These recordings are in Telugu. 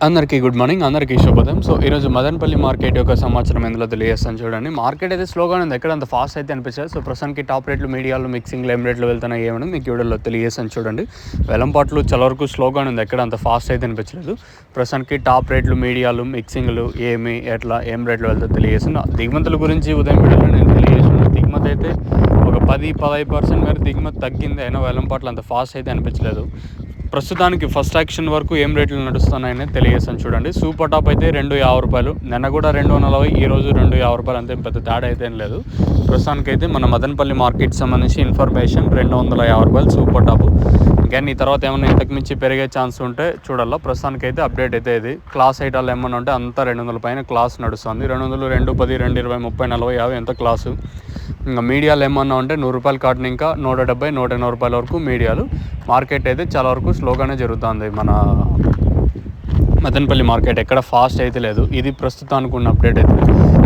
అందరికీ గుడ్ మార్నింగ్, అందరికీ శుభోదయం. సో ఈరోజు మదనపల్లి మార్కెట్ యొక్క సమాచారం ఎందులో తెలియజేస్తాను చూడండి. మార్కెట్ అయితే స్లోగానే ఉంది, ఎక్కడ అంత ఫాస్ట్ అయితే అనిపించలేదు. సో ప్రస్తుతానికి టాప్ రేట్లు, మీడియాలు, మిక్సింగ్లు ఏం రేట్లు వెళ్తున్నాయి ఏమని మీకు వీడియోలో తెలియజేస్తాను చూడండి. వెలంపాట్లు చాలా వరకు స్లోగానే ఉంది, ఎక్కడ అంత ఫాస్ట్ అయితే అనిపించలేదు. ప్రస్తుతానికి టాప్ రేట్లు, మీడియాలు, మిక్సింగ్లు ఏం రేట్లు వెళ్తాయో తెలియజేస్తాను. దిగుమతుల గురించి ఉదయం వీడియోలో నేను తెలియజేస్తున్నాను. దిగుమతి అయితే ఒక 10-15% మేర దిగుమతి తగ్గింది, అయినా వెలంపాట్లు అంత ఫాస్ట్ అయితే అనిపించలేదు. ప్రస్తుతానికి ఫస్ట్ యాక్షన్ వరకు ఏం రేట్లు నడుస్తున్నాయని తెలియజేస్తాను చూడండి. సూపర్ టాప్ అయితే ₹250, నిన్న కూడా 240, ఈరోజు ₹250, అంతే పెద్ద తేడా అయితే ఏం లేదు. ప్రస్తుతానికి అయితే మన మదనపల్లి మార్కెట్ సంబంధించి ఇన్ఫర్మేషన్ ₹250 సూపర్ టాప్. కానీ ఈ తర్వాత ఏమైనా ఇంతకు మించి పెరిగే ఛాన్స్ ఉంటే చూడాలా. ప్రస్తుతానికి అయితే అప్డేట్ అయితే ఇది. క్లాస్ ఐటాలు ఏమన్నా ఉంటే అంతా 200 పైన క్లాస్ నడుస్తుంది. 200, 210, 220, 30, 40, 50 ఎంత క్లాసు. ఇంకా మీడియాలు ఏమన్నా ఉంటే ₹100 కాటన్, ఇంకా ₹170, ₹180 వరకు మీడియాలు. మార్కెట్ అయితే చాలా వరకు స్లోగానే జరుగుతుంది. మన మదనపల్లి మార్కెట్ ఎక్కడ ఫాస్ట్ అయితే లేదు. ఇది ప్రస్తుతానికి ఉన్న అప్డేట్ అయితే.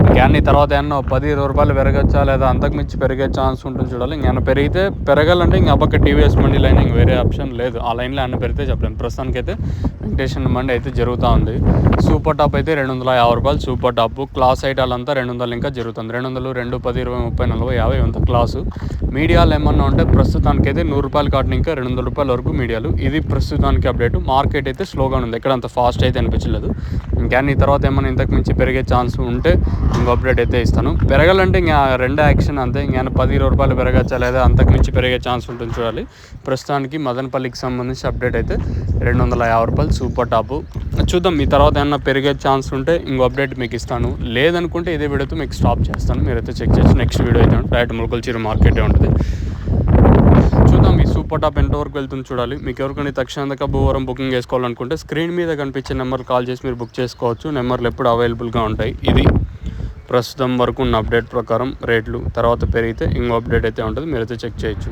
ఇంకేమన్నా తర్వాత ఏమన్నా ₹10-20 పెరగచ్చా లేదా అంతకుమించి పెరిగే ఛాన్స్ ఉంటుంది చూడాలి. ఇంకేమైనా పెరిగితే పెరగాలంటే ఇంక అప్పక్క టీవీఎస్ మండి లైన్ ఇంక వేరే ఆప్షన్ లేదు. ఆ లైన్లో ఏమన్నా పెరిగితే చెప్పలేము. ప్రస్తుతానికి అయితే వెంకటేశ్వర మండి అయితే జరుగుతూ ఉంది. సూపర్ టాప్ అయితే ₹250 సూపర్ టాప్. క్లాస్ ఐటాలంతా 200 ఇంకా జరుగుతుంది. 200, 210, 20, 30, 40, 50 అంత క్లాసు. మీడియాలు ఏమన్నా ఉంటే ప్రస్తుతానికి అయితే ₹100 కాటన్, ఇంకా ₹200 వరకు మీడియాలు. ఇది ప్రస్తుతానికి అప్డేట్. మార్కెట్ అయితే స్లోగా ఉంది, ఎక్కడ అంత ఫాస్ట్ అయితే అనిపించలేదు. ఇంకేమన్నా ఈ తర్వాత ఏమన్నా ఇంతకు మించి పెరిగే ఛాన్స్ ఉంటే ఇంకో అప్డేట్ అయితే ఇస్తాను. పెరగాలంటే ఇంకా రెండే యాక్షన్ అంతే. ఇంకేమైనా ₹10-20 పెరగచ్చా లేదా అంతకు మించి పెరిగే ఛాన్స్ ఉంటుంది చూడాలి. ప్రస్తుతానికి మదనపల్లికి సంబంధించి అప్డేట్ అయితే ₹250 సూపర్ టాప్. చూద్దాం, ఈ తర్వాత ఏమన్నా పెరిగే ఛాన్స్ ఉంటే ఇంకో అప్డేట్ మీకు ఇస్తాను. లేదనుకుంటే ఇదే వీడియోతో మీకు స్టాప్ చేస్తాను. మీరైతే చెక్ చేసి నెక్స్ట్ వీడియో అయితే డైరెక్ట్ ములకల్చీరు మార్కెటే ఉంటుంది. చూద్దాం ఈ సూపర్ టాప్ ఎంతవరకు వెళ్తుంది చూడాలి. మీకు ఎవరికైనా తక్షణంగా భూవరం బుకింగ్ చేసుకోవాలనుకుంటే స్క్రీన్ మీద కనిపించే నెంబర్ కాల్ చేసి మీరు బుక్ చేసుకోవచ్చు. నెంబర్లు ఎప్పుడు అవైలబుల్గా ఉంటాయి. ఇది ప్రస్తుతం వరకు ఉన్న అప్డేట్ ప్రకారం రేట్లు. తర్వాత పెరిగితే ఇంకో అప్డేట్ అయితే ఉంటుంది, మీరైతే చెక్ చేయొచ్చు.